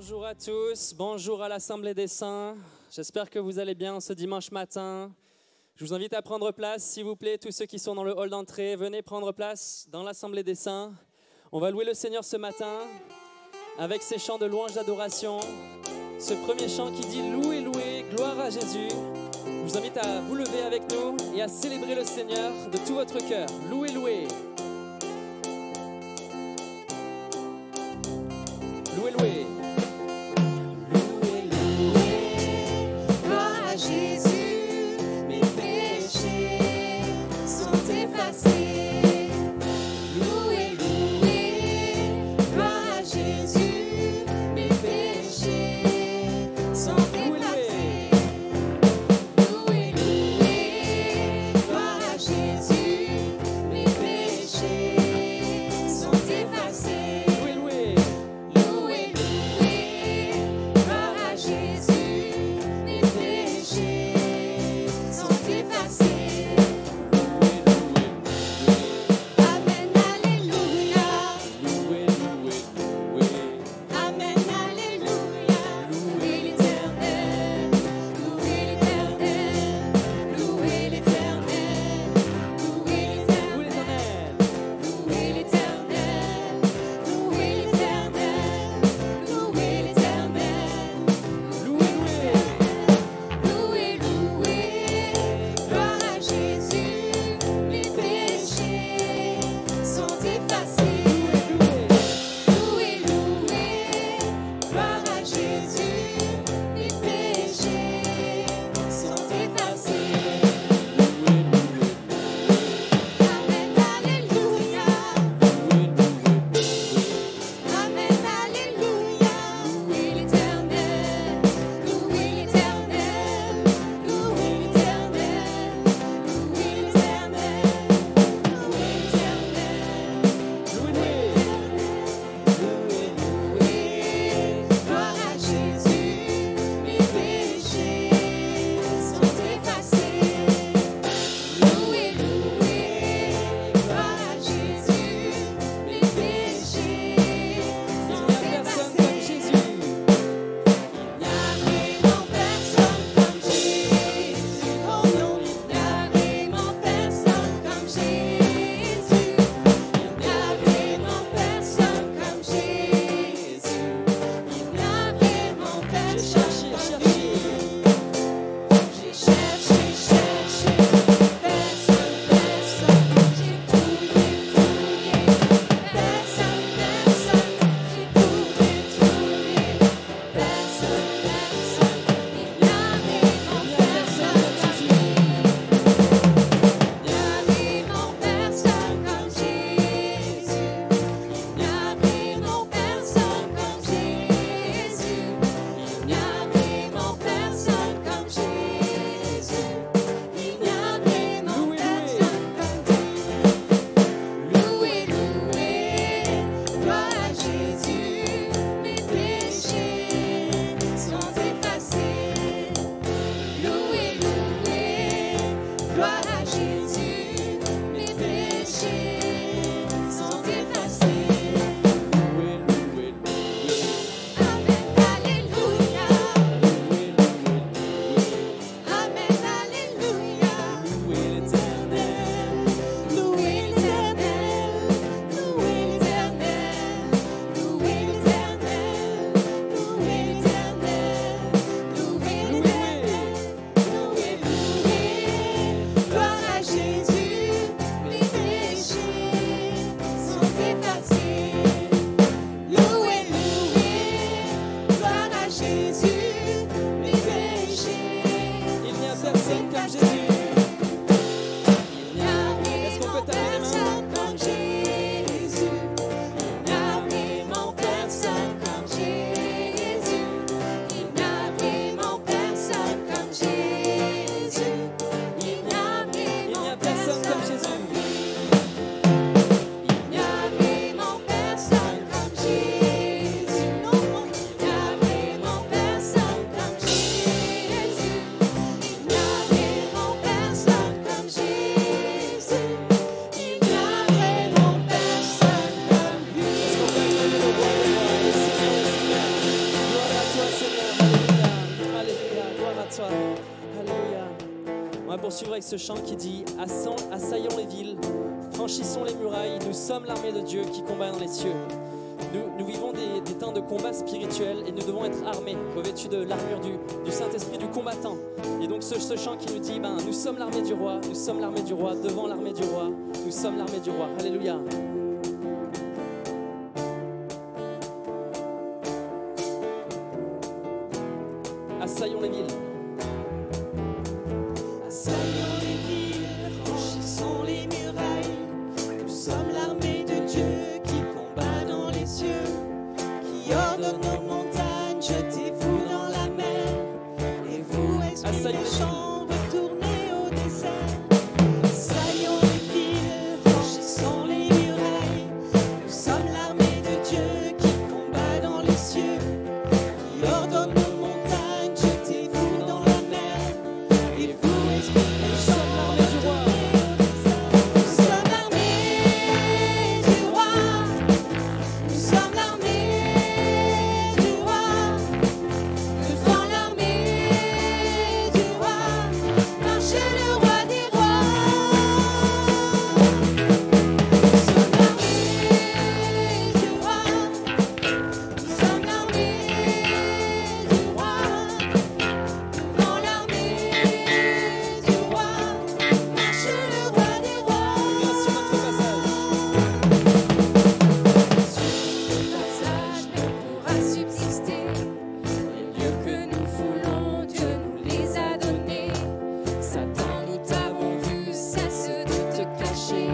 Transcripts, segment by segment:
Bonjour à tous, bonjour à l'Assemblée des Saints. J'espère que vous allez bien ce dimanche matin. Je vous invite à prendre place, s'il vous plaît, tous ceux qui sont dans le hall d'entrée, venez prendre place dans l'Assemblée des Saints. On va louer le Seigneur ce matin avec ces chants de louange d'adoration. Ce premier chant qui dit « Louez, louez, gloire à Jésus ». Je vous invite à vous lever avec nous et à célébrer le Seigneur de tout votre cœur. Louez, louez. Louez, louez. Jésus, mes péchés sont effacés. Louez, louez, gloire à Jésus, mes péchés sont effacés. Louez, louez, gloire à Jésus, mes péchés sont effacés. Louez, louez. Louez, louez. avec ce chant qui dit « Assaillons les villes, franchissons les murailles, nous sommes l'armée de Dieu qui combat dans les cieux. » Nous vivons des temps de combat spirituel et nous devons être armés, revêtus de l'armure du Saint-Esprit, du combattant. Et donc ce chant qui nous dit « Nous sommes l'armée du roi, nous sommes l'armée du roi, devant l'armée du roi, nous sommes l'armée du roi. » Alléluia. Assaillons les villes. Assaillons les villes, franchissons les murailles. Nous sommes l'armée de Dieu qui combat dans les cieux, qui ordonne aux montagnes, jetez-vous dans la mer. Et vous, esprits méchants, retournez au désert. Assaillons les villes, franchissons les murailles. Nous sommes l'armée de Dieu qui combat dans les cieux, qui ordonne aux montagnes, jetez-vous dans la mer. Et vous, esprits méchants, nous sommes l'armée du roi. Nous sommes l'armée du roi. Devant l'armée du roi, marche le roi des rois. Nous sommes l'armée du roi. Nous sommes l'armée du roi. Devant l'armée du roi, marche le roi des rois. Sur notre passage. Passage ne pourra subsister. Les lieux que nous foulons, Dieu nous les a donnés. Satan, nous t'avons vu, cesse de te cacher.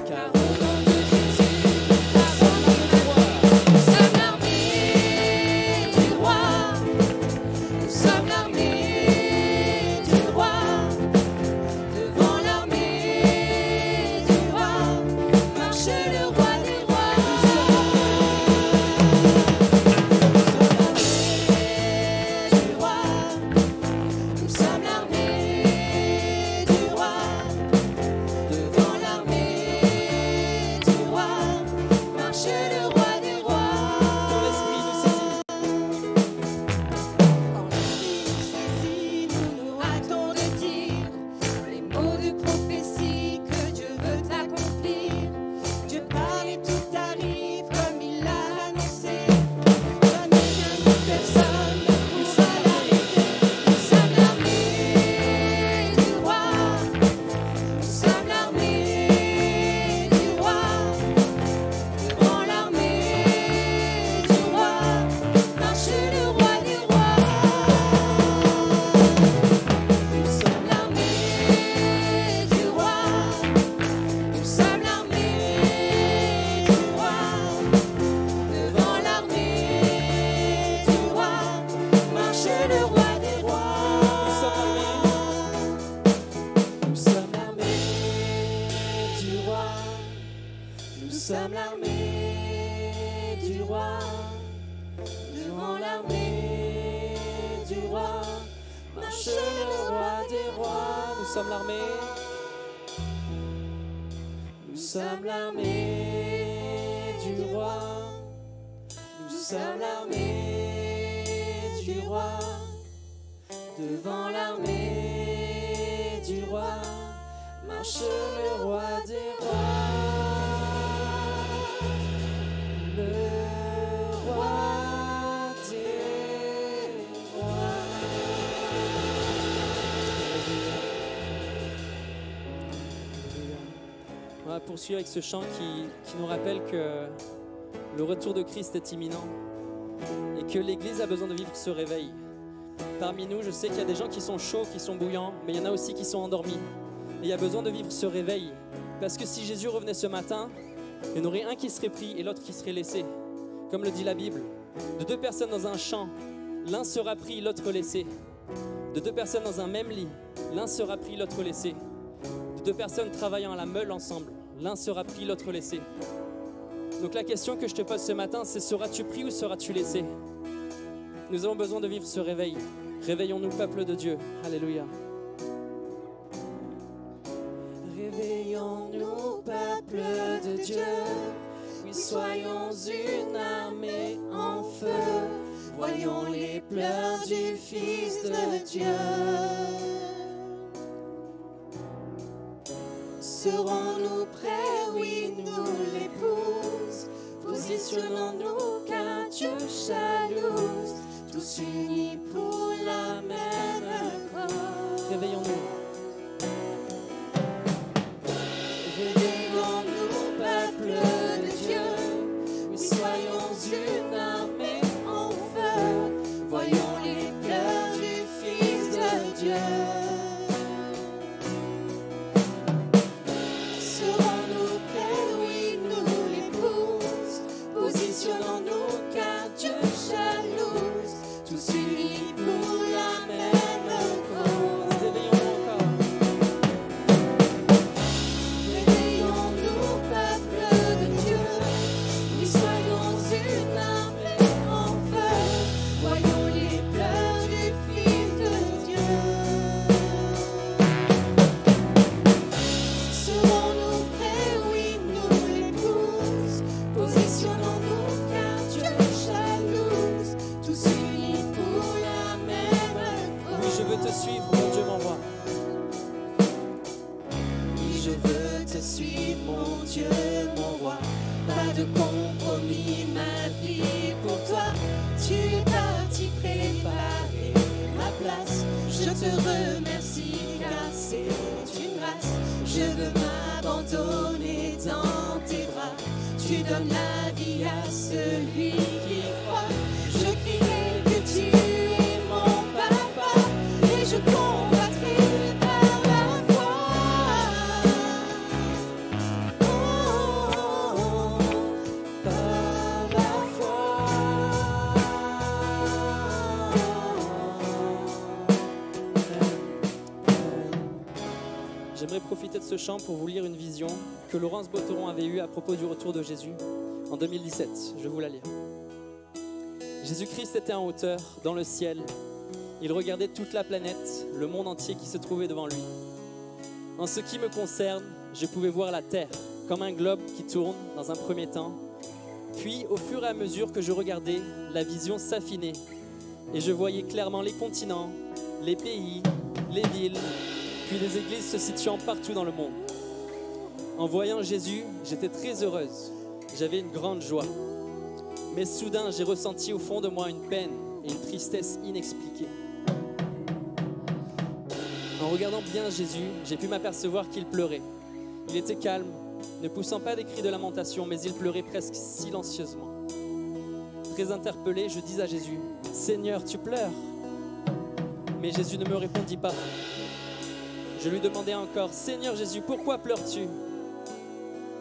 Car au nom de Jésus, nous sommes l'armée du roi. Nous sommes l'armée du roi. Devant l'armée du roi, marche le roi des rois. Nous sommes l'armée du roi. Devant l'armée du roi, marche le roi des rois. Ton esprit nous saisit. Quand l'esprit nous saisit, nous nous hâtons de dire les mots de prophétie que Dieu veut accomplir. Dieu parle et tout arrive comme il l'a annoncé. Jamais rien ni personne ne pourra l'arrêter. Nous sommes l'armée du roi. Nous sommes l'armée du roi. Devant l'armée du roi, marche le roi des rois. Nous sommes l'armée du roi. Nous sommes l'armée du roi. Devant l'armée du roi, marche le roi des rois. Nous sommes l'armée. Nous sommes l'armée du roi. Devant l'armée du roi, marche le roi des rois. Nous sommes l'armée. Nous sommes l'armée du roi. Nous sommes l'armée du roi. Devant l'armée du roi, marche le roi des rois. Le roi des rois. On va poursuivre avec ce chant qui nous rappelle que le retour de Christ est imminent et que l'Église a besoin de vivre ce réveil. Parmi nous, je sais qu'il y a des gens qui sont chauds, qui sont bouillants, mais il y en a aussi qui sont endormis. Et il y a besoin de vivre ce réveil. Parce que si Jésus revenait ce matin, il y en aurait un qui serait pris et l'autre qui serait laissé. Comme le dit la Bible, de deux personnes dans un champ, l'un sera pris, l'autre laissé. De deux personnes dans un même lit, l'un sera pris, l'autre laissé. De deux personnes travaillant à la meule ensemble, l'un sera pris, l'autre laissé. Donc la question que je te pose ce matin, c'est seras-tu pris ou seras-tu laissé? Nous avons besoin de vivre ce réveil. Réveillons-nous, peuple de Dieu. Alléluia. Réveillons-nous, peuple de Dieu. Oui, soyons une armée en feu. Voyons les pleurs du Fils de Dieu. Serons-nous prêts? Oui, nous l'épouse. Positionnons-nous car Dieu jalouse. Tous unis pour la même cause. Réveillons-nous. Réveillons-nous, peuple de Dieu. Oui, soyons une armée en feu. Voyons les pleurs du Fils de Dieu. Serons-nous prêts? Oui, nous l'épouse. Positionnons-nous car Dieu jalouse. Tous unis pour la même cause. Réveillons-nous encore. Réveillons-nous, peuple de Dieu. Oui, soyons une armée en feu. Voyons les pleurs du Fils de Dieu. Serons-nous prêts? Oui, nous l'épouse. Positionnons-nous car Dieu jalouse. Tous unis pour la même cause. Oui, je veux te suivre, mon Dieu m'envoie. Oui, je veux te suivre, mon Dieu, mon roi. Pas de compromis, ma vie pour toi. Tu es parti préparer ma place. Je te remercie car c'est une grâce. Je veux m'abandonner dans tes bras. Tu donnes la vie à celui qui croit. Je crierai que tu es mon papa et je combattrai par la foi. Par la foi. J'aimerais profiter de ce chant pour vous lire une vision que Laurence Botteron avait eue à propos du retour de Jésus en 2017. Je vais vous la lire. Jésus-Christ était en hauteur, dans le ciel. Il regardait toute la planète, le monde entier qui se trouvait devant lui. En ce qui me concerne, je pouvais voir la terre comme un globe qui tourne dans un premier temps. Puis, au fur et à mesure que je regardais, la vision s'affinait et je voyais clairement les continents, les pays, les villes, puis les églises se situant partout dans le monde. En voyant Jésus, j'étais très heureuse. J'avais une grande joie. Mais soudain, j'ai ressenti au fond de moi une peine et une tristesse inexpliquée. En regardant bien Jésus, j'ai pu m'apercevoir qu'il pleurait. Il était calme, ne poussant pas des cris de lamentation, mais il pleurait presque silencieusement. Très interpellé, je dis à Jésus, « Seigneur, tu pleures ?» Mais Jésus ne me répondit pas. Je lui demandai encore, « Seigneur Jésus, pourquoi pleures-tu »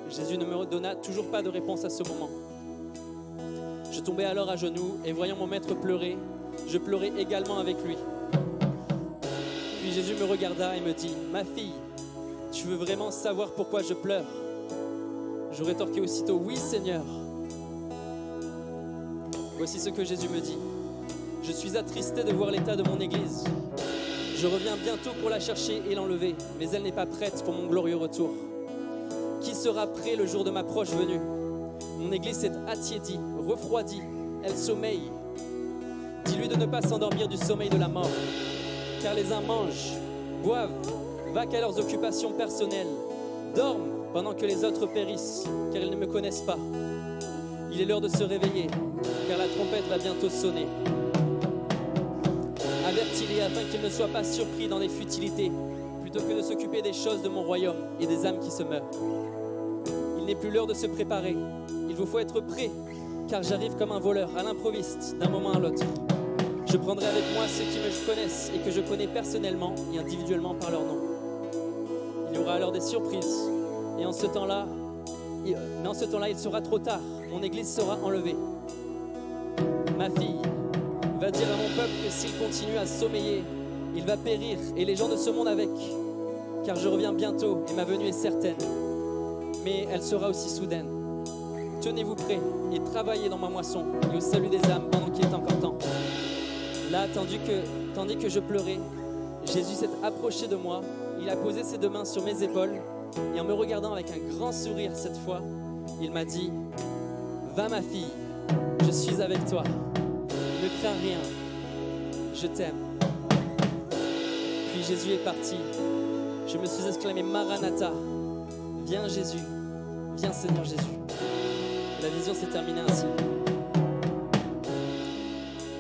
Jésus ne me donna toujours pas de réponse à ce moment. Je tombais alors à genoux et voyant mon maître pleurer, je pleurais également avec lui. Puis Jésus me regarda et me dit, « Ma fille, tu veux vraiment savoir pourquoi je pleure ?» Je rétorquai aussitôt, « Oui, Seigneur. » Voici ce que Jésus me dit. « Je suis attristé de voir l'état de mon Église. Je reviens bientôt pour la chercher et l'enlever, mais elle n'est pas prête pour mon glorieux retour. Qui sera prêt le jour de ma proche venue? Mon Église s'est attiédie, refroidie, elle sommeille. Dis-lui de ne pas s'endormir du sommeil de la mort, car les uns mangent, boivent, vaquent à leurs occupations personnelles, dorment pendant que les autres périssent, car ils ne me connaissent pas. Il est l'heure de se réveiller, car la trompette va bientôt sonner. Avertis-les afin qu'ils ne soient pas surpris dans des futilités, plutôt que de s'occuper des choses de mon royaume et des âmes qui se meurent. Il n'est plus l'heure de se préparer. Il vous faut être prêt, car j'arrive comme un voleur, à l'improviste, d'un moment à l'autre. Je prendrai avec moi ceux qui me connaissent et que je connais personnellement et individuellement par leur nom. Il y aura alors des surprises, et en ce temps-là, il sera trop tard. Mon Église sera enlevée. Ma fille, va dire à mon peuple que s'il continue à sommeiller, il va périr, et les gens de ce monde avec, car je reviens bientôt et ma venue est certaine, mais elle sera aussi soudaine. Tenez-vous prêts et travaillez dans ma moisson et au salut des âmes pendant qu'il est encore temps. Là, tandis que je pleurais, Jésus s'est approché de moi, il a posé ses deux mains sur mes épaules et en me regardant avec un grand sourire cette fois, il m'a dit « Va ma fille, je suis avec toi, ne crains rien, je t'aime. » Puis Jésus est parti, je me suis exclamé « Maranatha » Viens Jésus, viens Seigneur Jésus. La vision s'est terminée ainsi.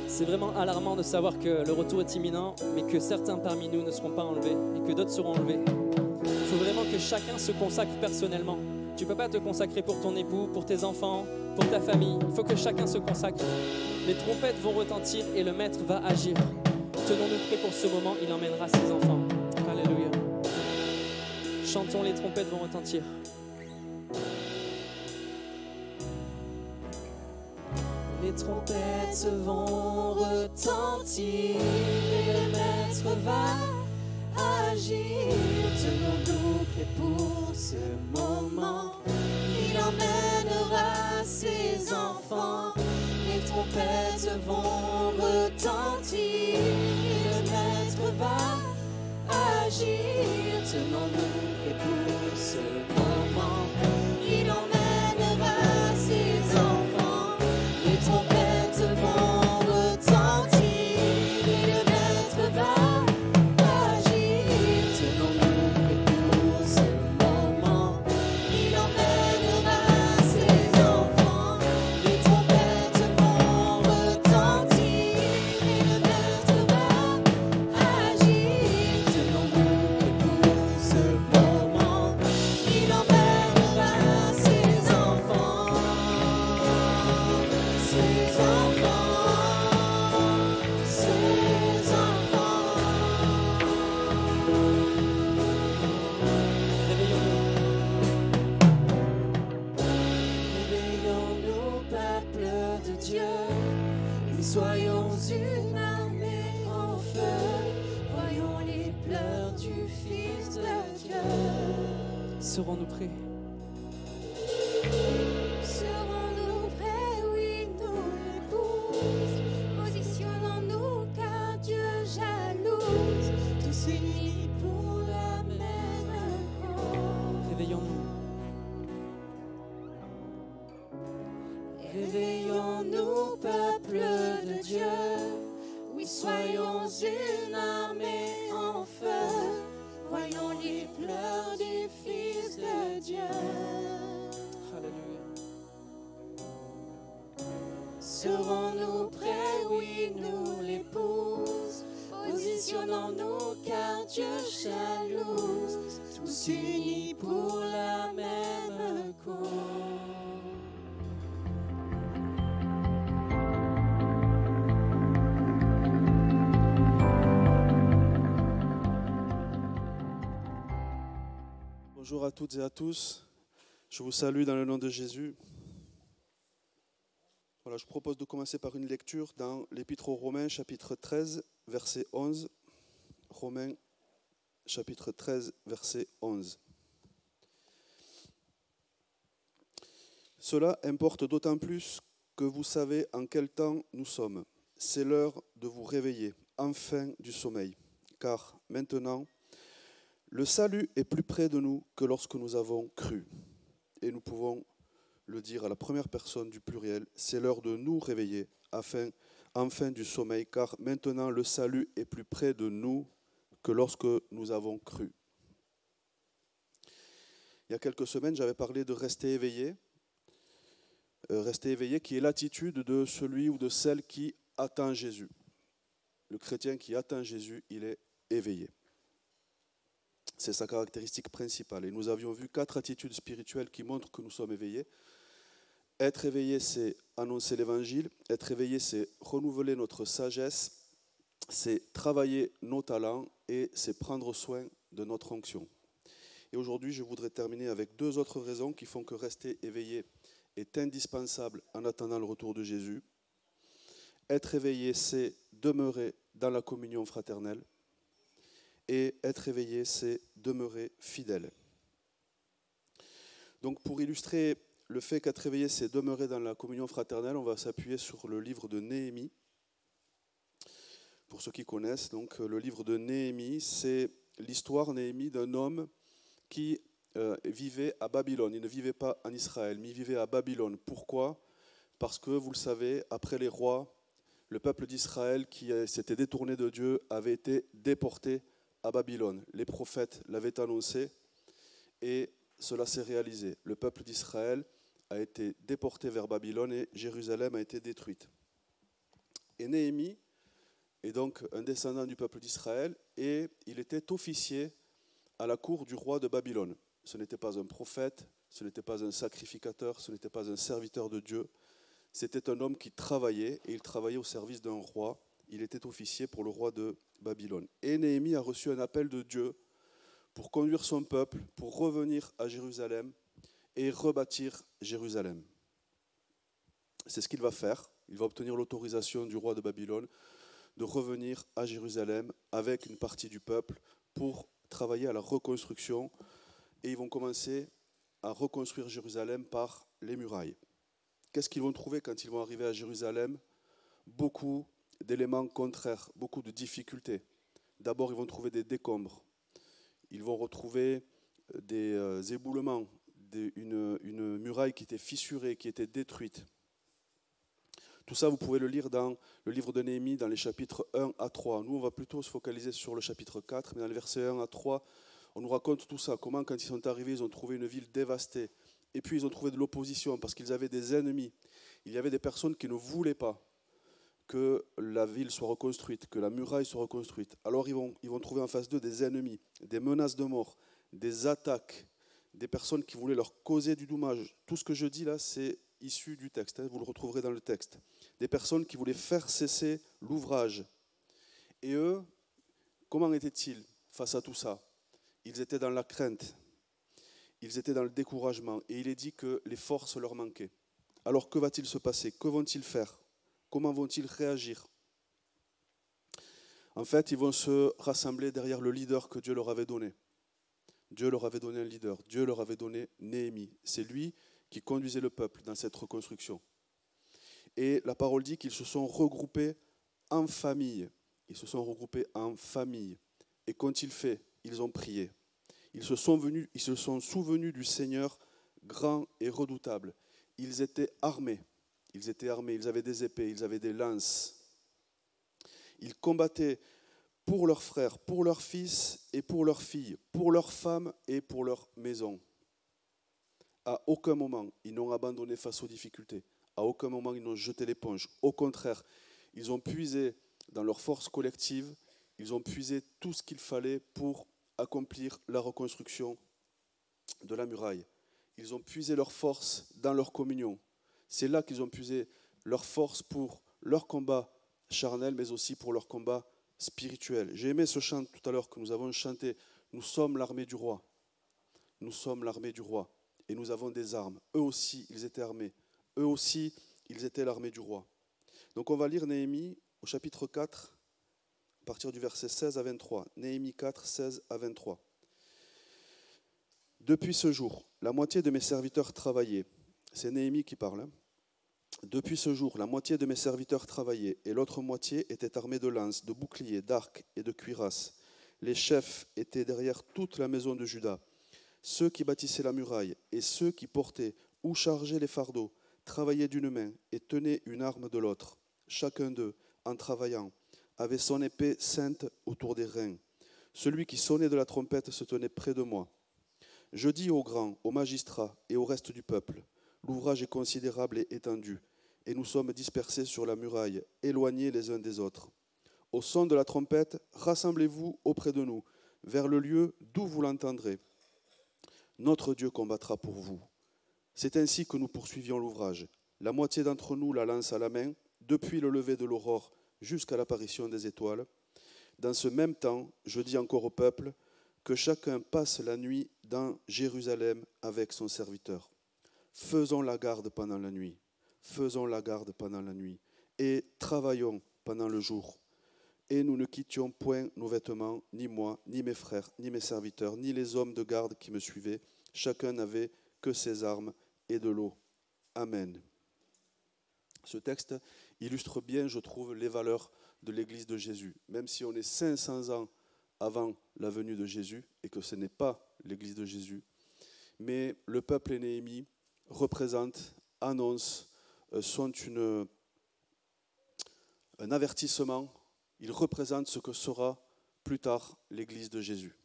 C'est vraiment alarmant de savoir que le retour est imminent, mais que certains parmi nous ne seront pas enlevés et que d'autres seront enlevés. Il faut vraiment que chacun se consacre personnellement. Tu ne peux pas te consacrer pour ton époux, pour tes enfants, pour ta famille. Il faut que chacun se consacre. Les trompettes vont retentir et le Maître va agir. Tenons-nous prêts pour ce moment, il emmènera ses enfants. Alléluia. Chantons, les trompettes vont retentir. Les trompettes vont retentir et le Maître va agir. Tenons-nous prêts pour ce moment. Il emmènera ses enfants. Les trompettes vont retentir et le Maître va agir. Tenons-nous prêts pour ce moment. Il emmènera ses enfants. Les trompettes vont retentir et le Maître va agir. Tenons-nous prêts pour ce moment. Il emmènera ses enfants. Les trompettes vont retentir et le Maître va agir. Tenons-nous prêts pour ce moment. Il emmènera ses enfants. Ses enfants. Réveillons-nous, peuple de Dieu, et soyons une armée en feu. Voyons les pleurs du Fils de Dieu. Serons-nous prêts? Serons-nous prêts? Oui, nous l'épouse. Positionnons-nous car Dieu jalouse. Tous unis pour la même cause. Réveillons-nous. Réveillons-nous, peuple de Dieu. Oui, soyons une armée en feu. Voyons les pleurs du Fils de Dieu. Alléluia. Serons-nous prêts? Oui, nous l'épouse. Positionnons-nous car Dieu jalouse. Tous unis pour la même cause. Bonjour à toutes et à tous, je vous salue dans le nom de Jésus. Voilà, je vous propose de commencer par une lecture dans l'Épître aux Romains, chapitre 13, verset 11. Romains, chapitre 13, verset 11. Cela importe d'autant plus que vous savez en quel temps nous sommes. C'est l'heure de vous réveiller, enfin du sommeil, car maintenant, le salut est plus près de nous que lorsque nous avons cru. Et nous pouvons le dire à la première personne du pluriel, c'est l'heure de nous réveiller, enfin du sommeil, car maintenant le salut est plus près de nous que lorsque nous avons cru. Il y a quelques semaines, j'avais parlé de rester éveillé. Rester éveillé qui est l'attitude de celui ou de celle qui attend Jésus. Le chrétien qui attend Jésus, il est éveillé. C'est sa caractéristique principale. Et nous avions vu 4 attitudes spirituelles qui montrent que nous sommes éveillés. Être éveillé, c'est annoncer l'évangile. Être éveillé, c'est renouveler notre sagesse. C'est travailler nos talents et c'est prendre soin de notre onction. Et aujourd'hui, je voudrais terminer avec 2 autres raisons qui font que rester éveillé est indispensable en attendant le retour de Jésus. Être éveillé, c'est demeurer dans la communion fraternelle. Et être éveillé, c'est demeurer fidèle. Donc pour illustrer le fait qu'être éveillé, c'est demeurer dans la communion fraternelle, on va s'appuyer sur le livre de Néhémie. Pour ceux qui connaissent, donc, le livre de Néhémie, c'est l'histoire, Néhémie, d'un homme qui vivait à Babylone. Il ne vivait pas en Israël, mais il vivait à Babylone. Pourquoi ? Parce que, vous le savez, après les rois, le peuple d'Israël qui s'était détourné de Dieu avait été déporté à Babylone. Les prophètes l'avaient annoncé et cela s'est réalisé. Le peuple d'Israël a été déporté vers Babylone et Jérusalem a été détruite. Et Néhémie est donc un descendant du peuple d'Israël et il était officier à la cour du roi de Babylone. Ce n'était pas un prophète, ce n'était pas un sacrificateur, ce n'était pas un serviteur de Dieu. C'était un homme qui travaillait et il travaillait au service d'un roi. Il était officier pour le roi de Babylone. Et Néhémie a reçu un appel de Dieu pour conduire son peuple, pour revenir à Jérusalem et rebâtir Jérusalem. C'est ce qu'il va faire. Il va obtenir l'autorisation du roi de Babylone de revenir à Jérusalem avec une partie du peuple pour travailler à la reconstruction. Et ils vont commencer à reconstruire Jérusalem par les murailles. Qu'est-ce qu'ils vont trouver quand ils vont arriver à Jérusalem? Beaucoup d'éléments contraires, beaucoup de difficultés. D'abord, ils vont trouver des décombres. Ils vont retrouver des éboulements, une muraille qui était fissurée, qui était détruite. Tout ça, vous pouvez le lire dans le livre de Néhémie, dans les chapitres 1 à 3. Nous, on va plutôt se focaliser sur le chapitre 4, mais dans les versets 1 à 3, on nous raconte tout ça. Comment, quand ils sont arrivés, ils ont trouvé une ville dévastée. Et puis, ils ont trouvé de l'opposition parce qu'ils avaient des ennemis. Il y avait des personnes qui ne voulaient pas que la ville soit reconstruite, que la muraille soit reconstruite. Alors, ils vont trouver en face d'eux des ennemis, des menaces de mort, des attaques, des personnes qui voulaient leur causer du dommage. Tout ce que je dis là, c'est issu du texte. Vous le retrouverez dans le texte. Des personnes qui voulaient faire cesser l'ouvrage. Et eux, comment étaient-ils face à tout ça? Ils étaient dans la crainte. Ils étaient dans le découragement. Et il est dit que les forces leur manquaient. Alors que va-t-il se passer? Que vont-ils faire? Comment vont-ils réagir? En fait, ils vont se rassembler derrière le leader que Dieu leur avait donné. Dieu leur avait donné un leader. Dieu leur avait donné Néhémie. C'est lui qui conduisait le peuple dans cette reconstruction. Et la parole dit qu'ils se sont regroupés en famille. Ils se sont regroupés en famille. Et qu'ont-ils fait? Ils ont prié. Ils se sont souvenus du Seigneur grand et redoutable. Ils étaient armés. Ils avaient des épées, ils avaient des lances. Ils combattaient pour leurs frères, pour leurs fils et pour leurs filles, pour leurs femmes et pour leur maison. À aucun moment, ils n'ont abandonné face aux difficultés. À aucun moment, ils n'ont jeté l'éponge. Au contraire, ils ont puisé dans leur force collective, ils ont puisé tout ce qu'il fallait pour accomplir la reconstruction de la muraille. Ils ont puisé leur force dans leur communion. C'est là qu'ils ont puisé leur force pour leur combat charnel, mais aussi pour leur combat spirituel. J'ai aimé ce chant tout à l'heure que nous avons chanté. Nous sommes l'armée du roi. Nous sommes l'armée du roi. Et nous avons des armes. Eux aussi, ils étaient armés. Eux aussi, ils étaient l'armée du roi. Donc on va lire Néhémie au chapitre 4, à partir du verset 16 à 23. Néhémie 4, 16 à 23. Depuis ce jour, la moitié de mes serviteurs travaillaient. C'est Néhémie qui parle. Hein. Depuis ce jour, la moitié de mes serviteurs travaillaient, et l'autre moitié était armée de lances, de boucliers, d'arcs et de cuirasses. Les chefs étaient derrière toute la maison de Juda. Ceux qui bâtissaient la muraille et ceux qui portaient ou chargeaient les fardeaux travaillaient d'une main et tenaient une arme de l'autre. Chacun d'eux, en travaillant, avait son épée ceinte autour des reins. Celui qui sonnait de la trompette se tenait près de moi. Je dis aux grands, aux magistrats et au reste du peuple, l'ouvrage est considérable et étendu, et nous sommes dispersés sur la muraille, éloignés les uns des autres. Au son de la trompette, rassemblez-vous auprès de nous, vers le lieu d'où vous l'entendrez. Notre Dieu combattra pour vous. C'est ainsi que nous poursuivions l'ouvrage. La moitié d'entre nous la lance à la main, depuis le lever de l'aurore jusqu'à l'apparition des étoiles. Dans ce même temps, je dis encore au peuple, que chacun passe la nuit dans Jérusalem avec son serviteur. Faisons la garde pendant la nuit. Faisons la garde pendant la nuit. Et travaillons pendant le jour. Et nous ne quittions point nos vêtements, ni moi, ni mes frères, ni mes serviteurs, ni les hommes de garde qui me suivaient. Chacun n'avait que ses armes et de l'eau. Amen. Ce texte illustre bien, je trouve, les valeurs de l'Église de Jésus. Même si on est 500 ans avant la venue de Jésus, et que ce n'est pas l'Église de Jésus, mais le peuple et Néhémie représentent, annoncent, sont un avertissement. Ils représentent ce que sera plus tard l'Église de Jésus.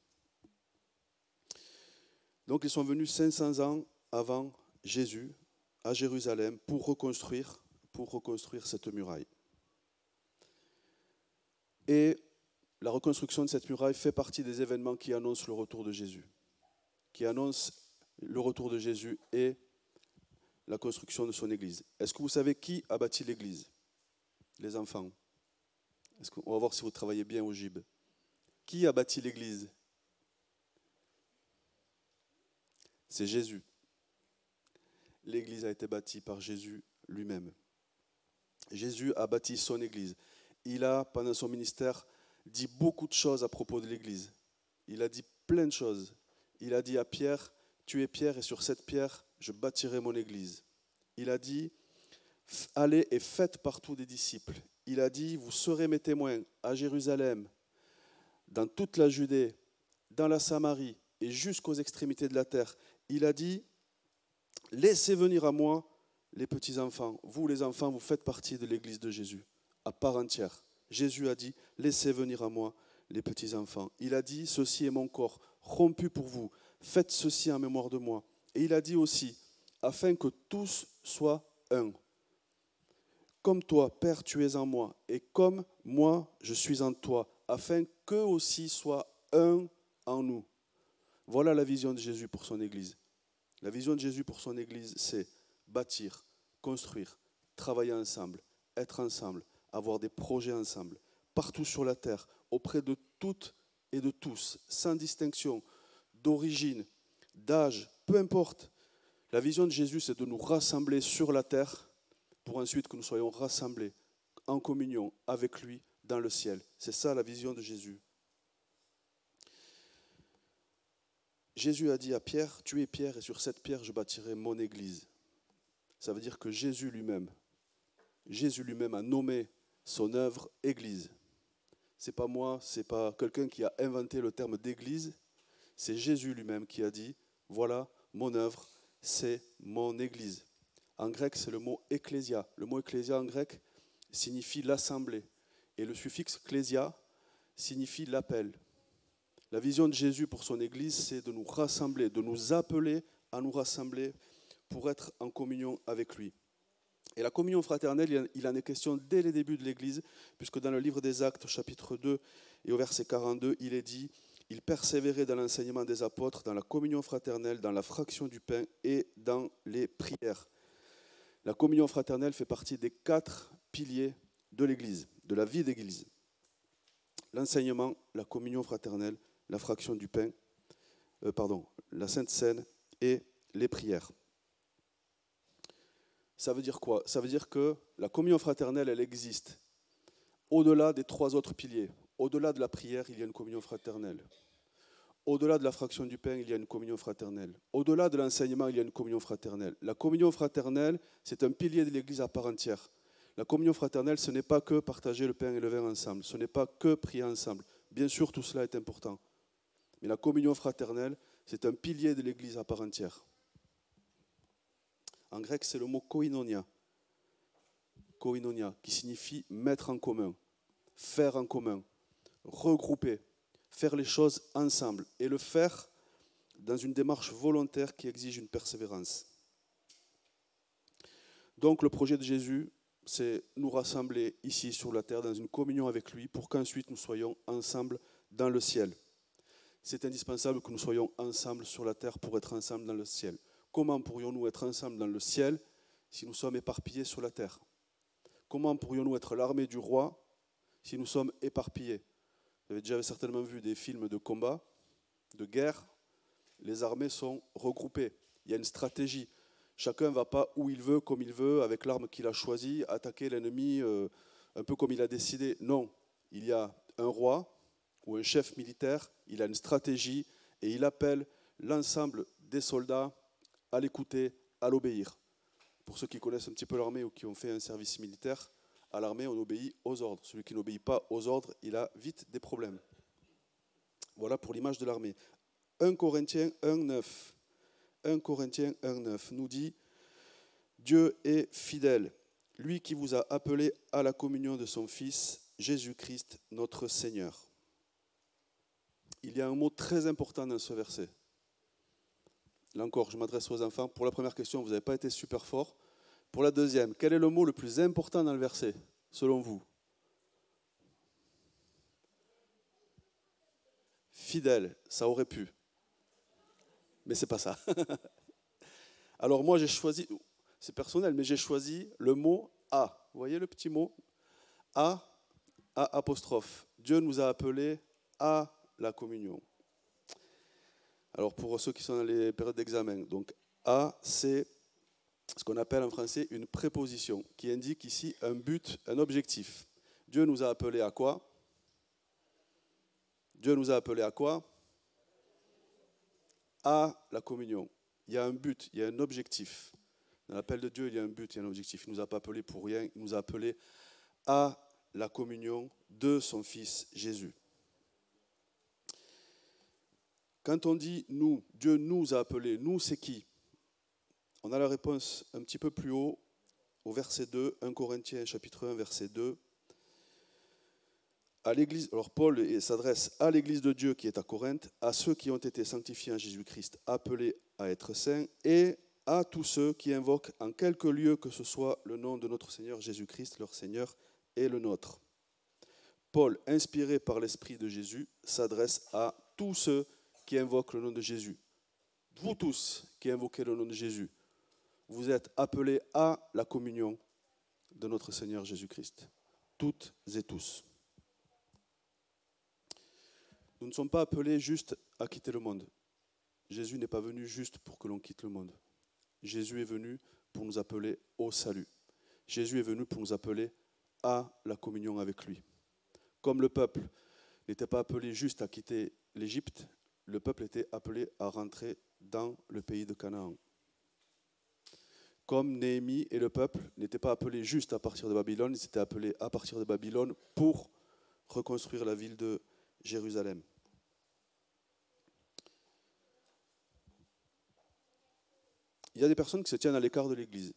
Donc ils sont venus 500 ans avant Jésus à Jérusalem pour reconstruire cette muraille. Et la reconstruction de cette muraille fait partie des événements qui annoncent le retour de Jésus, qui annoncent le retour de Jésus et la construction de son Église. Est-ce que vous savez qui a bâti l'Église? Les enfants. On va voir si vous travaillez bien au GIB. Qui a bâti l'Église? C'est Jésus. L'Église a été bâtie par Jésus lui-même. Jésus a bâti son Église. Il a, pendant son ministère, dit beaucoup de choses à propos de l'Église. Il a dit plein de choses. Il a dit à Pierre, tu es Pierre et sur cette pierre, je bâtirai mon Église. Il a dit, allez et faites partout des disciples. Il a dit, vous serez mes témoins à Jérusalem, dans toute la Judée, dans la Samarie et jusqu'aux extrémités de la terre. Il a dit, laissez venir à moi les petits-enfants. Vous, les enfants, vous faites partie de l'Église de Jésus, à part entière. Jésus a dit, laissez venir à moi les petits-enfants. Il a dit, ceci est mon corps, rompu pour vous. Faites ceci en mémoire de moi. Et il a dit aussi, afin que tous soient un. Comme toi, Père, tu es en moi, et comme moi, je suis en toi, afin qu'eux aussi soient un en nous. Voilà la vision de Jésus pour son Église. La vision de Jésus pour son Église, c'est bâtir, construire, travailler ensemble, être ensemble, avoir des projets ensemble, partout sur la terre, auprès de toutes et de tous, sans distinction d'origine, d'âge, peu importe. La vision de Jésus, c'est de nous rassembler sur la terre pour ensuite que nous soyons rassemblés en communion avec lui dans le ciel. C'est ça la vision de Jésus. Jésus a dit à Pierre, tu es Pierre et sur cette pierre je bâtirai mon église. Ça veut dire que Jésus lui-même a nommé son œuvre église. C'est pas moi, c'est pas quelqu'un qui a inventé le terme d'église, c'est Jésus lui-même qui a dit, voilà mon œuvre, c'est mon église. En grec, c'est le mot ecclésia. Le mot ecclésia en grec signifie l'assemblée. Et le suffixe ecclésia signifie l'appel. La vision de Jésus pour son Église, c'est de nous rassembler, de nous appeler à nous rassembler pour être en communion avec lui. Et la communion fraternelle, il en est question dès les débuts de l'Église, puisque dans le livre des Actes, chapitre 2 et au verset 42, il est dit « Ils persévéraient dans l'enseignement des apôtres, dans la communion fraternelle, dans la fraction du pain et dans les prières. » La communion fraternelle fait partie des 4 piliers de l'Église, de la vie d'Église. L'enseignement, la communion fraternelle, la fraction du pain, la Sainte Seine et les prières. Ça veut dire quoi? Ça veut dire que la communion fraternelle, elle existe au-delà des 3 autres piliers. Au-delà de la prière, il y a une communion fraternelle. Au-delà de la fraction du pain, il y a une communion fraternelle. Au-delà de l'enseignement, il y a une communion fraternelle. La communion fraternelle, c'est un pilier de l'Église à part entière. La communion fraternelle, ce n'est pas que partager le pain et le vin ensemble. Ce n'est pas que prier ensemble. Bien sûr, tout cela est important. Mais la communion fraternelle, c'est un pilier de l'Église à part entière. En grec, c'est le mot koinonia. Koinonia, qui signifie mettre en commun, faire en commun, regrouper, faire les choses ensemble et le faire dans une démarche volontaire qui exige une persévérance. Donc le projet de Jésus, c'est nous rassembler ici sur la terre dans une communion avec lui pour qu'ensuite nous soyons ensemble dans le ciel. C'est indispensable que nous soyons ensemble sur la terre pour être ensemble dans le ciel. Comment pourrions-nous être ensemble dans le ciel si nous sommes éparpillés sur la terre? Comment pourrions-nous être l'armée du roi si nous sommes éparpillés? Vous avez déjà certainement vu des films de combat, de guerre. Les armées sont regroupées. Il y a une stratégie. Chacun ne va pas où il veut, comme il veut, avec l'arme qu'il a choisie, attaquer l'ennemi un peu comme il a décidé. Non, il y a un roi ou un chef militaire, il a une stratégie et il appelle l'ensemble des soldats à l'écouter, à l'obéir. Pour ceux qui connaissent un petit peu l'armée ou qui ont fait un service militaire, à l'armée, on obéit aux ordres. Celui qui n'obéit pas aux ordres, il a vite des problèmes. Voilà pour l'image de l'armée. 1 Corinthiens 1,9. 1 Corinthiens 1,9 nous dit « Dieu est fidèle, lui qui vous a appelé à la communion de son Fils, Jésus-Christ, notre Seigneur. » Il y a un mot très important dans ce verset. Là encore, je m'adresse aux enfants. Pour la première question, vous n'avez pas été super fort. Pour la deuxième, quel est le mot le plus important dans le verset, selon vous? Fidèle, ça aurait pu. Mais c'est pas ça. Alors moi, j'ai choisi, c'est personnel, mais j'ai choisi le mot « à ». Vous voyez le petit mot « à » apostrophe. Dieu nous a appelés à la communion. Alors pour ceux qui sont dans les périodes d'examen, donc « à », c'est ce qu'on appelle en français une préposition, qui indique ici un but, un objectif. Dieu nous a appelés à quoi? Dieu nous a appelés à quoi? À la communion. Il y a un but, il y a un objectif. Dans l'appel de Dieu, il y a un but, il y a un objectif. Il ne nous a pas appelés pour rien, il nous a appelés à la communion de son Fils Jésus. Quand on dit « nous », Dieu nous a appelés, nous c'est qui? On a la réponse un petit peu plus haut, au verset 2, 1 Corinthiens chapitre 1, verset 2. À l'église, alors Paul s'adresse à l'église de Dieu qui est à Corinthe, à ceux qui ont été sanctifiés en Jésus-Christ, appelés à être saints, et à tous ceux qui invoquent en quelque lieu que ce soit le nom de notre Seigneur Jésus-Christ, leur Seigneur, et le nôtre. Paul, inspiré par l'Esprit de Jésus, s'adresse à tous ceux qui invoquent le nom de Jésus. Vous tous qui invoquez le nom de Jésus, vous êtes appelés à la communion de notre Seigneur Jésus-Christ. Toutes et tous. Nous ne sommes pas appelés juste à quitter le monde. Jésus n'est pas venu juste pour que l'on quitte le monde. Jésus est venu pour nous appeler au salut. Jésus est venu pour nous appeler à la communion avec lui. Comme le peuple n'était pas appelé juste à quitter l'Égypte, le peuple était appelé à rentrer dans le pays de Canaan. Comme Néhémie et le peuple n'étaient pas appelés juste à partir de Babylone, ils étaient appelés à partir de Babylone pour reconstruire la ville de Jérusalem. Il y a des personnes qui se tiennent à l'écart de l'Église.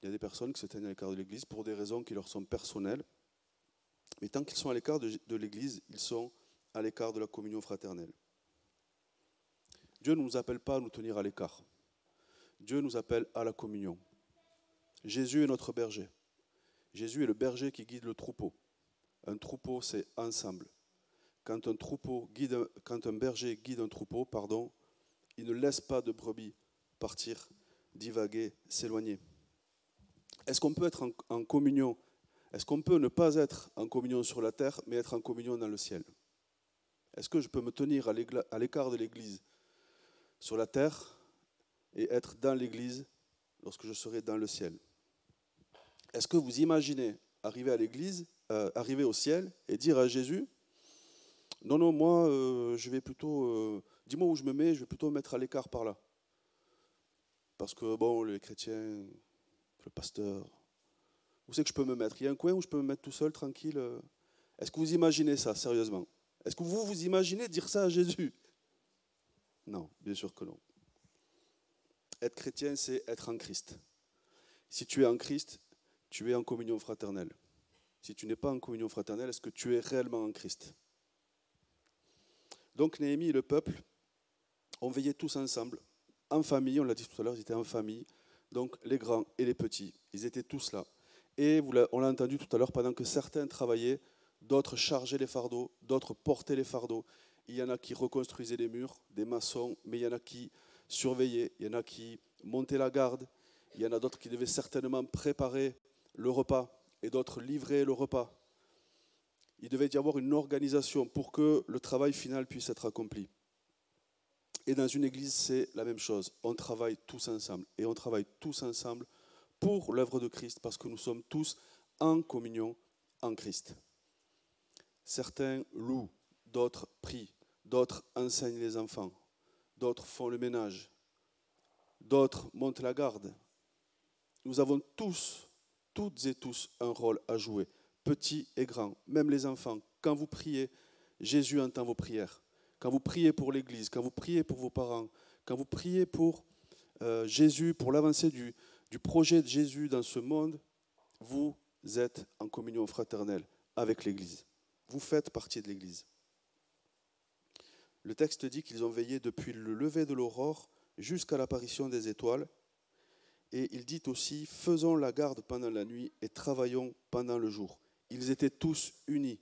Il y a des personnes qui se tiennent à l'écart de l'Église pour des raisons qui leur sont personnelles. Mais tant qu'ils sont à l'écart de l'Église, ils sont à l'écart de la communion fraternelle. Dieu ne nous appelle pas à nous tenir à l'écart. Dieu nous appelle à la communion. Jésus est notre berger. Jésus est le berger qui guide le troupeau. Un troupeau, c'est ensemble. Quand un berger guide un troupeau, il ne laisse pas de brebis partir, divaguer, s'éloigner. Est-ce qu'on peut être en communion? Est-ce qu'on peut ne pas être en communion sur la terre, mais être en communion dans le ciel? Est-ce que je peux me tenir à l'écart de l'Église sur la terre et être dans l'Église lorsque je serai dans le ciel? Est-ce que vous imaginez arriver à l'Église, arriver au ciel et dire à Jésus, non, moi, je vais plutôt, dis-moi où je me mets, je vais plutôt me mettre à l'écart par là. Parce que, bon, les chrétiens, le pasteur, où c'est que je peux me mettre? Il y a un coin où je peux me mettre tout seul, tranquille. Est-ce que vous imaginez ça, sérieusement? Est-ce que vous imaginez dire ça à Jésus? Non, bien sûr que non. Être chrétien, c'est être en Christ. Si tu es en Christ, tu es en communion fraternelle. Si tu n'es pas en communion fraternelle, est-ce que tu es réellement en Christ? Donc Néhémie et le peuple ont veillé tous ensemble, en famille, on l'a dit tout à l'heure, ils étaient en famille, donc les grands et les petits, ils étaient tous là. Et on l'a entendu tout à l'heure, pendant que certains travaillaient, d'autres chargeaient les fardeaux, d'autres portaient les fardeaux. Il y en a qui reconstruisaient les murs, des maçons, mais il y en a qui surveillaient, il y en a qui montaient la garde, il y en a d'autres qui devaient certainement préparer le repas et d'autres livrer le repas. Il devait y avoir une organisation pour que le travail final puisse être accompli. Et dans une église, c'est la même chose. On travaille tous ensemble. Et on travaille tous ensemble pour l'œuvre de Christ, parce que nous sommes tous en communion en Christ. Certains louent, d'autres prient, d'autres enseignent les enfants, d'autres font le ménage, d'autres montent la garde. Nous avons tous, toutes et tous, un rôle à jouer, petits et grands, même les enfants. Quand vous priez, Jésus entend vos prières. Quand vous priez pour l'Église, quand vous priez pour vos parents, quand vous priez pour Jésus, pour l'avancée du projet de Jésus dans ce monde, vous êtes en communion fraternelle avec l'Église. Vous faites partie de l'Église. Le texte dit qu'ils ont veillé depuis le lever de l'aurore jusqu'à l'apparition des étoiles. Et il dit aussi, faisons la garde pendant la nuit et travaillons pendant le jour. Ils étaient tous unis,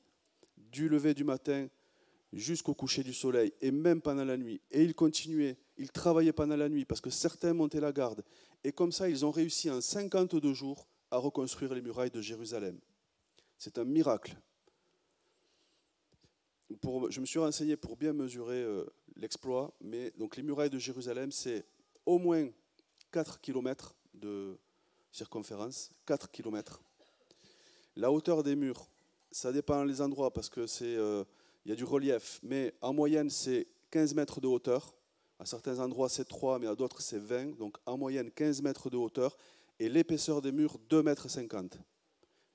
du lever du matin jusqu'au coucher du soleil, et même pendant la nuit. Et ils continuaient, ils travaillaient pendant la nuit, parce que certains montaient la garde. Et comme ça, ils ont réussi en 52 jours à reconstruire les murailles de Jérusalem. C'est un miracle. Je me suis renseigné pour bien mesurer l'exploit, mais donc les murailles de Jérusalem, c'est au moins 4 km de circonférence, 4 km. La hauteur des murs, ça dépend des endroits parce que y a du relief, mais en moyenne c'est 15 mètres de hauteur. À certains endroits c'est 3, mais à d'autres c'est 20, donc en moyenne 15 mètres de hauteur, et l'épaisseur des murs 2,50 mètres.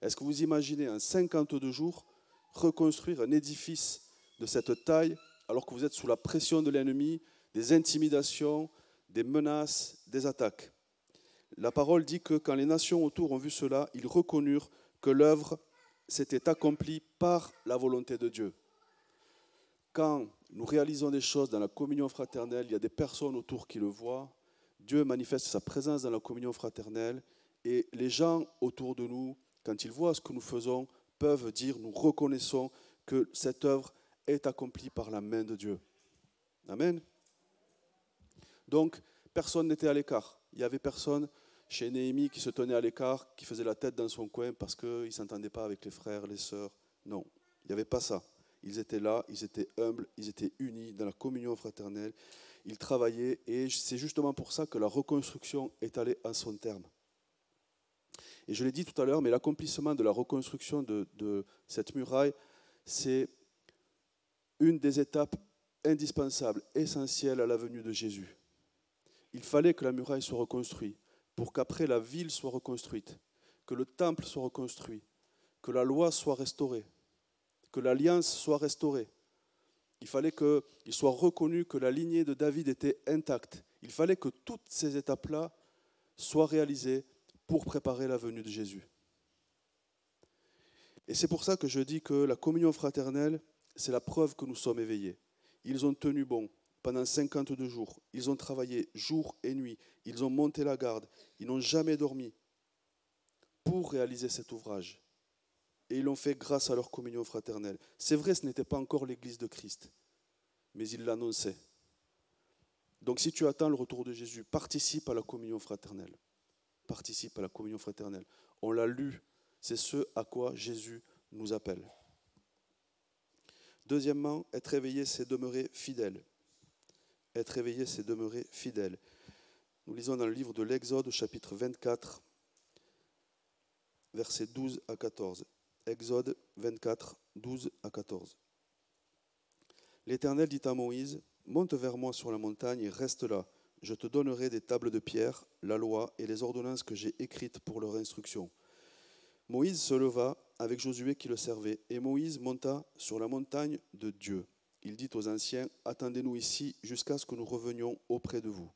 Est-ce que vous imaginez en 52 jours reconstruire un édifice de cette taille alors que vous êtes sous la pression de l'ennemi, des intimidations, des menaces, des attaques? La parole dit que quand les nations autour ont vu cela, ils reconnurent que l'œuvre s'était accomplie par la volonté de Dieu. Quand nous réalisons des choses dans la communion fraternelle, il y a des personnes autour qui le voient. Dieu manifeste sa présence dans la communion fraternelle et les gens autour de nous, quand ils voient ce que nous faisons, peuvent dire, nous reconnaissons que cette œuvre est accomplie par la main de Dieu. Amen. Donc, personne n'était à l'écart. Il n'y avait personne chez Néhémie qui se tenait à l'écart, qui faisait la tête dans son coin parce qu'il ne s'entendait pas avec les frères, les sœurs. Non, il n'y avait pas ça. Ils étaient là, ils étaient humbles, ils étaient unis dans la communion fraternelle. Ils travaillaient et c'est justement pour ça que la reconstruction est allée à son terme. Et je l'ai dit tout à l'heure, mais l'accomplissement de la reconstruction de cette muraille, c'est une des étapes indispensables, essentielles à la venue de Jésus. Il fallait que la muraille soit reconstruite pour qu'après la ville soit reconstruite, que le temple soit reconstruit, que la loi soit restaurée, que l'alliance soit restaurée. Il fallait qu'il soit reconnu que la lignée de David était intacte. Il fallait que toutes ces étapes-là soient réalisées pour préparer la venue de Jésus. Et c'est pour ça que je dis que la communion fraternelle, c'est la preuve que nous sommes éveillés. Ils ont tenu bon pendant 52 jours. Ils ont travaillé jour et nuit. Ils ont monté la garde. Ils n'ont jamais dormi pour réaliser cet ouvrage. Et ils l'ont fait grâce à leur communion fraternelle. C'est vrai, ce n'était pas encore l'Église de Christ, mais ils l'annonçaient. Donc si tu attends le retour de Jésus, participe à la communion fraternelle. Participe à la communion fraternelle. On l'a lu, c'est ce à quoi Jésus nous appelle. Deuxièmement, être éveillé, c'est demeurer fidèle. Être éveillé, c'est demeurer fidèle. Nous lisons dans le livre de l'Exode, chapitre 24, versets 12 à 14. Exode 24, 12 à 14. L'Éternel dit à Moïse, « Monte vers moi sur la montagne et reste là. Je te donnerai des tables de pierre, la loi et les ordonnances que j'ai écrites pour leur instruction. » Moïse se leva avec Josué qui le servait, et Moïse monta sur la montagne de Dieu. Il dit aux anciens, « Attendez-nous ici jusqu'à ce que nous revenions auprès de vous.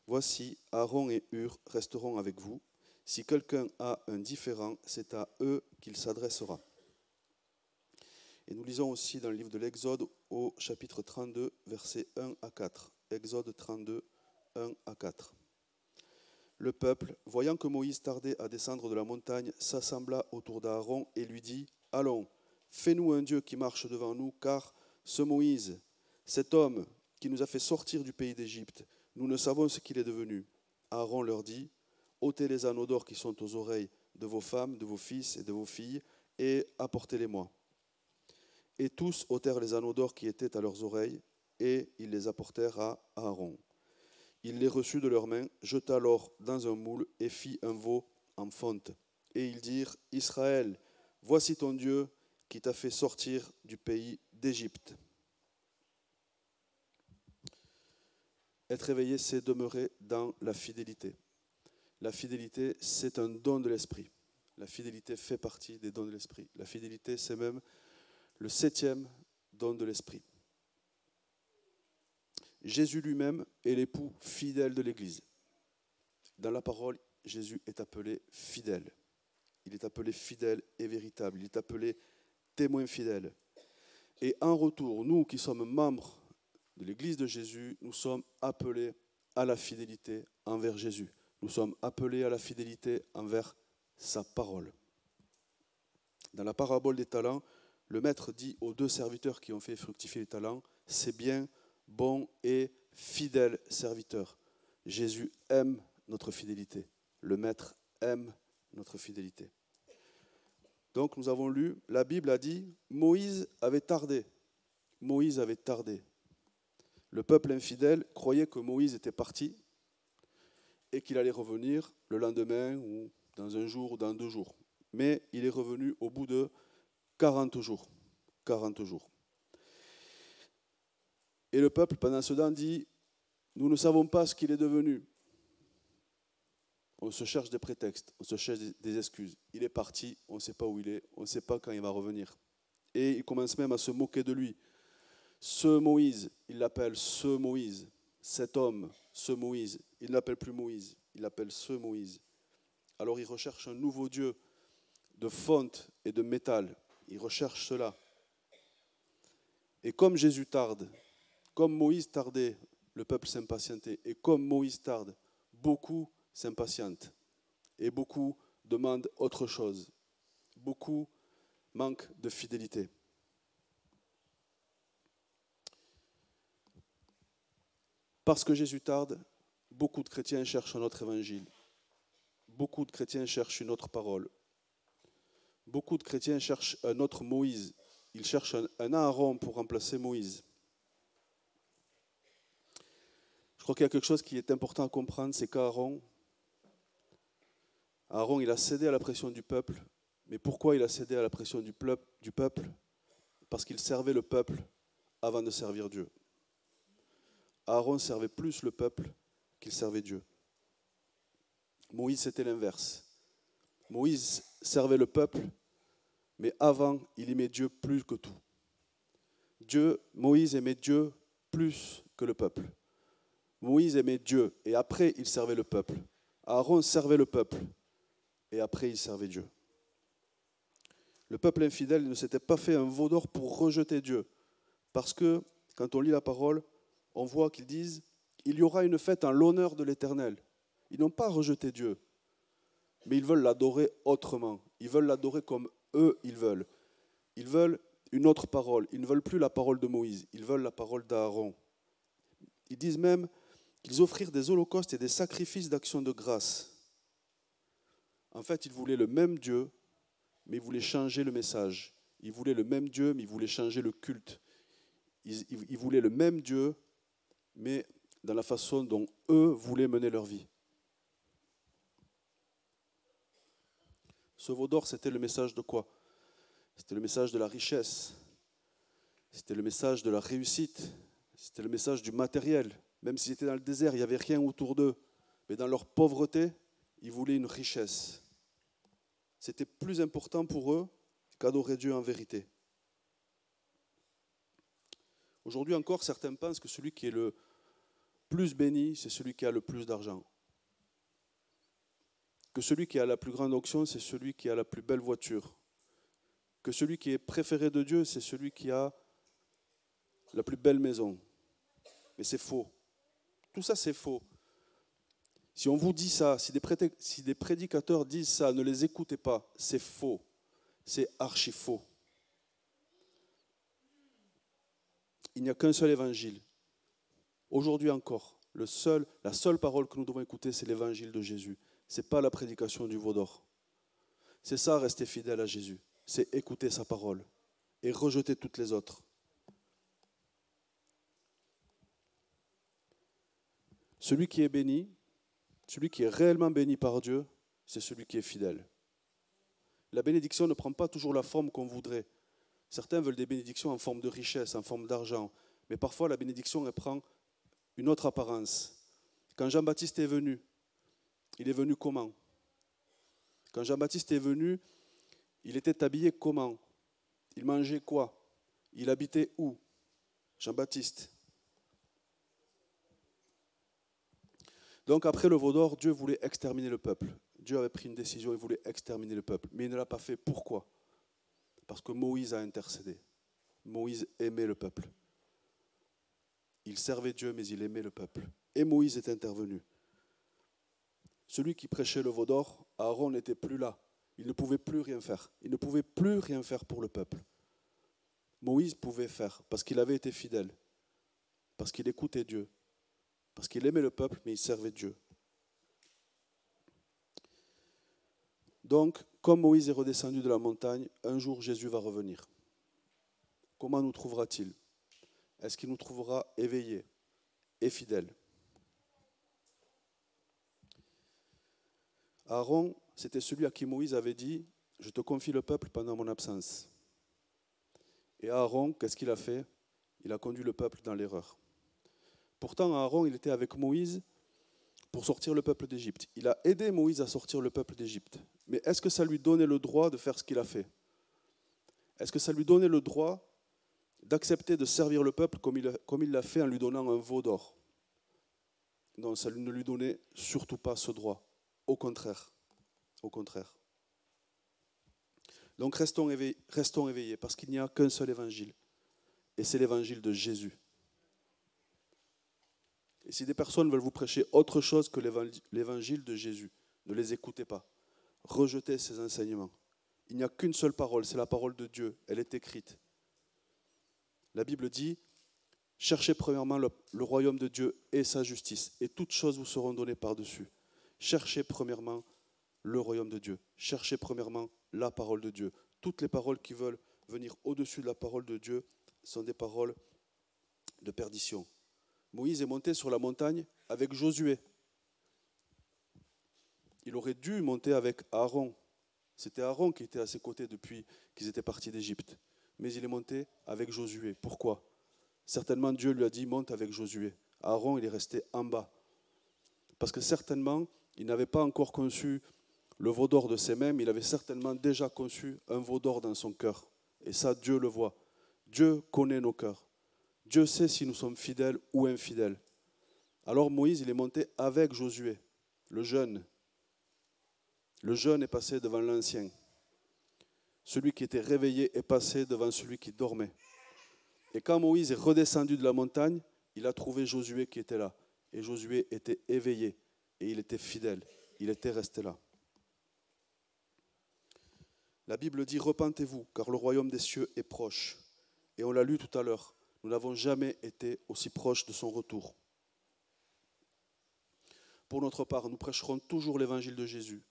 Voici, Aaron et Hur resteront avec vous. Si quelqu'un a un différend, c'est à eux qu'il s'adressera. » Et nous lisons aussi dans le livre de l'Exode au chapitre 32, versets 1 à 4. Exode 32, 1 à 4. Le peuple, voyant que Moïse tardait à descendre de la montagne, s'assembla autour d'Aaron et lui dit, « Allons, fais-nous un Dieu qui marche devant nous, car ce Moïse, cet homme qui nous a fait sortir du pays d'Égypte, nous ne savons ce qu'il est devenu. » Aaron leur dit, « ôtez les anneaux d'or qui sont aux oreilles de vos femmes, de vos fils et de vos filles, et apportez-les-moi. » Et tous ôtèrent les anneaux d'or qui étaient à leurs oreilles, et ils les apportèrent à Aaron. Il les reçut de leurs mains, jeta l'or dans un moule et fit un veau en fonte. Et ils dirent, « Israël, voici ton Dieu qui t'a fait sortir du pays d'Égypte. » Être éveillé, c'est demeurer dans la fidélité. La fidélité, c'est un don de l'esprit. La fidélité fait partie des dons de l'esprit. La fidélité, c'est même le 7e don de l'esprit. Jésus lui-même est l'époux fidèle de l'Église. Dans la parole, Jésus est appelé fidèle. Il est appelé fidèle et véritable. Il est appelé témoin fidèle. Et en retour, nous qui sommes membres de l'Église de Jésus, nous sommes appelés à la fidélité envers Jésus. Nous sommes appelés à la fidélité envers sa parole. Dans la parabole des talents, le maître dit aux 2 serviteurs qui ont fait fructifier les talents, « C'est bien, bon et fidèle serviteur. » Jésus aime notre fidélité. Le maître aime notre fidélité. Donc nous avons lu, la Bible a dit, Moïse avait tardé. Moïse avait tardé. Le peuple infidèle croyait que Moïse était parti et qu'il allait revenir le lendemain ou dans un jour ou dans 2 jours. Mais il est revenu au bout de 40 jours. 40 jours. Et le peuple, pendant ce temps, dit, nous ne savons pas ce qu'il est devenu. On se cherche des prétextes, on se cherche des excuses. Il est parti, on ne sait pas où il est, on ne sait pas quand il va revenir. Et il commence même à se moquer de lui. Ce Moïse, il l'appelle ce Moïse, cet homme, ce Moïse. Il ne l'appelle plus Moïse, il l'appelle ce Moïse. Alors il recherche un nouveau Dieu de fonte et de métal. Il recherche cela. Et comme Jésus tarde, comme Moïse tardait, le peuple s'impatientait. Et comme Moïse tarde, beaucoup s'impatientent. Et beaucoup demandent autre chose. Beaucoup manquent de fidélité. Parce que Jésus tarde, beaucoup de chrétiens cherchent un autre évangile. Beaucoup de chrétiens cherchent une autre parole. Beaucoup de chrétiens cherchent un autre Moïse. Ils cherchent un Aaron pour remplacer Moïse. Je crois qu'il y a quelque chose qui est important à comprendre, c'est qu'Aaron, il a cédé à la pression du peuple. Mais pourquoi il a cédé à la pression du peuple? Parce qu'il servait le peuple avant de servir Dieu. Aaron servait plus le peuple qu'il servait Dieu. Moïse, c'était l'inverse. Moïse servait le peuple, mais avant, il aimait Dieu plus que tout. Moïse aimait Dieu plus que le peuple. Moïse aimait Dieu, et après, il servait le peuple. Aaron servait le peuple, et après, il servait Dieu. Le peuple infidèle ne s'était pas fait un veau d'or pour rejeter Dieu. Parce que, quand on lit la parole, on voit qu'ils disent « Il y aura une fête en l'honneur de l'Éternel ». Ils n'ont pas rejeté Dieu, mais ils veulent l'adorer autrement. Ils veulent l'adorer comme eux, ils veulent. Ils veulent une autre parole. Ils ne veulent plus la parole de Moïse. Ils veulent la parole d'Aaron. Ils disent même qu'ils offrirent des holocaustes et des sacrifices d'action de grâce. En fait, ils voulaient le même Dieu, mais ils voulaient changer le message. Ils voulaient le même Dieu, mais ils voulaient changer le culte. Ils voulaient le même Dieu, mais dans la façon dont eux voulaient mener leur vie. Ce veau d'or, c'était le message de quoi? C'était le message de la richesse. C'était le message de la réussite. C'était le message du matériel. Même s'ils étaient dans le désert, il n'y avait rien autour d'eux. Mais dans leur pauvreté, ils voulaient une richesse. C'était plus important pour eux qu'adorer Dieu en vérité. Aujourd'hui encore, certains pensent que celui qui est le plus béni, c'est celui qui a le plus d'argent. Que celui qui a la plus grande onction, c'est celui qui a la plus belle voiture. Que celui qui est préféré de Dieu, c'est celui qui a la plus belle maison. Mais c'est faux. Tout ça, c'est faux. Si on vous dit ça, si des prédicateurs disent ça, ne les écoutez pas. C'est faux. C'est archi faux. Il n'y a qu'un seul évangile. Aujourd'hui encore, la seule parole que nous devons écouter, c'est l'évangile de Jésus. Ce n'est pas la prédication du veau d'or. C'est ça, rester fidèle à Jésus. C'est écouter sa parole et rejeter toutes les autres. Celui qui est béni, celui qui est réellement béni par Dieu, c'est celui qui est fidèle. La bénédiction ne prend pas toujours la forme qu'on voudrait. Certains veulent des bénédictions en forme de richesse, en forme d'argent. Mais parfois, la bénédiction, elle prend une autre apparence. Quand Jean-Baptiste est venu, il est venu comment? Quand Jean-Baptiste est venu, il était habillé comment? Il mangeait quoi? Il habitait où? Jean-Baptiste. Donc après le veau d'or, Dieu voulait exterminer le peuple. Dieu avait pris une décision, il voulait exterminer le peuple. Mais il ne l'a pas fait. Pourquoi? Parce que Moïse a intercédé. Moïse aimait le peuple. Il servait Dieu, mais il aimait le peuple. Et Moïse est intervenu. Celui qui prêchait le veau d'or, Aaron n'était plus là. Il ne pouvait plus rien faire. Il ne pouvait plus rien faire pour le peuple. Moïse pouvait faire parce qu'il avait été fidèle, parce qu'il écoutait Dieu, parce qu'il aimait le peuple, mais il servait Dieu. Donc, comme Moïse est redescendu de la montagne, un jour Jésus va revenir. Comment nous trouvera-t-il? Est-ce qu'il nous trouvera éveillés et fidèles? Aaron, c'était celui à qui Moïse avait dit « Je te confie le peuple pendant mon absence ». Et Aaron, qu'est-ce qu'il a fait? Il a conduit le peuple dans l'erreur. Pourtant, Aaron, il était avec Moïse pour sortir le peuple d'Égypte. Il a aidé Moïse à sortir le peuple d'Égypte. Mais est-ce que ça lui donnait le droit de faire ce qu'il a fait? Est-ce que ça lui donnait le droit d'accepter de servir le peuple comme il l'a fait en lui donnant un veau d'or? Non, ça ne lui donnait surtout pas ce droit. Au contraire. Au contraire. Donc restons éveillés parce qu'il n'y a qu'un seul évangile. Et c'est l'évangile de Jésus. Et si des personnes veulent vous prêcher autre chose que l'évangile de Jésus, ne les écoutez pas. Rejetez ces enseignements. Il n'y a qu'une seule parole, c'est la parole de Dieu. Elle est écrite. La Bible dit, cherchez premièrement le royaume de Dieu et sa justice, et toutes choses vous seront données par-dessus. Cherchez premièrement le royaume de Dieu. Cherchez premièrement la parole de Dieu. Toutes les paroles qui veulent venir au-dessus de la parole de Dieu sont des paroles de perdition. Moïse est monté sur la montagne avec Josué. Il aurait dû monter avec Aaron. C'était Aaron qui était à ses côtés depuis qu'ils étaient partis d'Égypte. Mais il est monté avec Josué. Pourquoi? Certainement Dieu lui a dit monte avec Josué. Aaron, il est resté en bas. Parce que certainement, il n'avait pas encore conçu le veau d'or de ses mains, mais il avait certainement déjà conçu un veau d'or dans son cœur. Et ça, Dieu le voit. Dieu connaît nos cœurs. Dieu sait si nous sommes fidèles ou infidèles. Alors Moïse, il est monté avec Josué, le jeune. Le jeune est passé devant l'ancien. Celui qui était réveillé est passé devant celui qui dormait. Et quand Moïse est redescendu de la montagne, il a trouvé Josué qui était là. Et Josué était éveillé et il était fidèle. Il était resté là. La Bible dit « Repentez-vous, car le royaume des cieux est proche ». Et on l'a lu tout à l'heure. Nous n'avons jamais été aussi proches de son retour. Pour notre part, nous prêcherons toujours l'évangile de Jésus.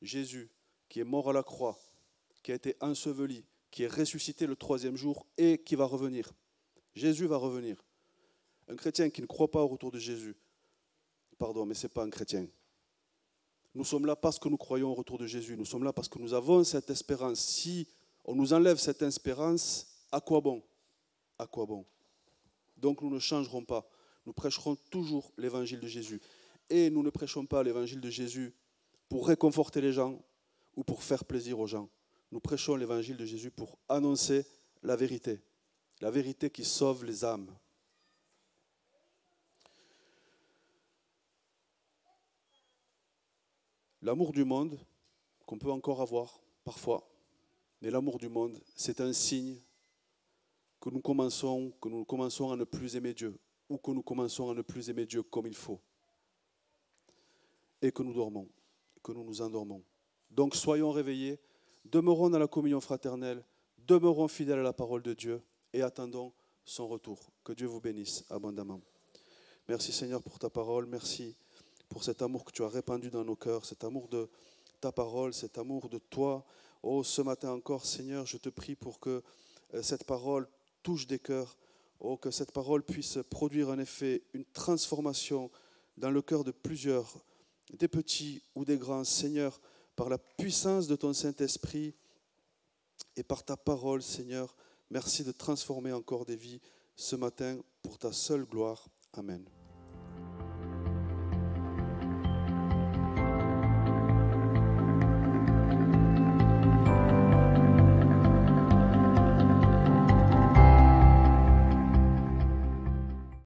Jésus, qui est mort à la croix, qui a été enseveli, qui est ressuscité le 3e jour et qui va revenir. Jésus va revenir. Un chrétien qui ne croit pas au retour de Jésus, pardon, mais ce n'est pas un chrétien. Nous sommes là parce que nous croyons au retour de Jésus. Nous sommes là parce que nous avons cette espérance. Si on nous enlève cette espérance, à quoi bon? À quoi bon? Donc nous ne changerons pas. Nous prêcherons toujours l'évangile de Jésus. Et nous ne prêchons pas l'évangile de Jésus pour réconforter les gens ou pour faire plaisir aux gens. Nous prêchons l'évangile de Jésus pour annoncer la vérité qui sauve les âmes. L'amour du monde, qu'on peut encore avoir parfois, mais l'amour du monde, c'est un signe que nous commençons à ne plus aimer Dieu, ou que nous commençons à ne plus aimer Dieu comme il faut, et que nous dormons, que nous nous endormons. Donc soyons réveillés, demeurons dans la communion fraternelle, demeurons fidèles à la parole de Dieu, et attendons son retour. Que Dieu vous bénisse abondamment. Merci Seigneur pour ta parole, merci pour cet amour que tu as répandu dans nos cœurs, cet amour de ta parole, cet amour de toi. Oh, ce matin encore, Seigneur, je te prie pour que cette parole touche des cœurs, oh, que cette parole puisse produire un effet, une transformation dans le cœur de plusieurs, des petits ou des grands. Seigneur, par la puissance de ton Saint-Esprit et par ta parole, Seigneur, merci de transformer encore des vies ce matin pour ta seule gloire. Amen.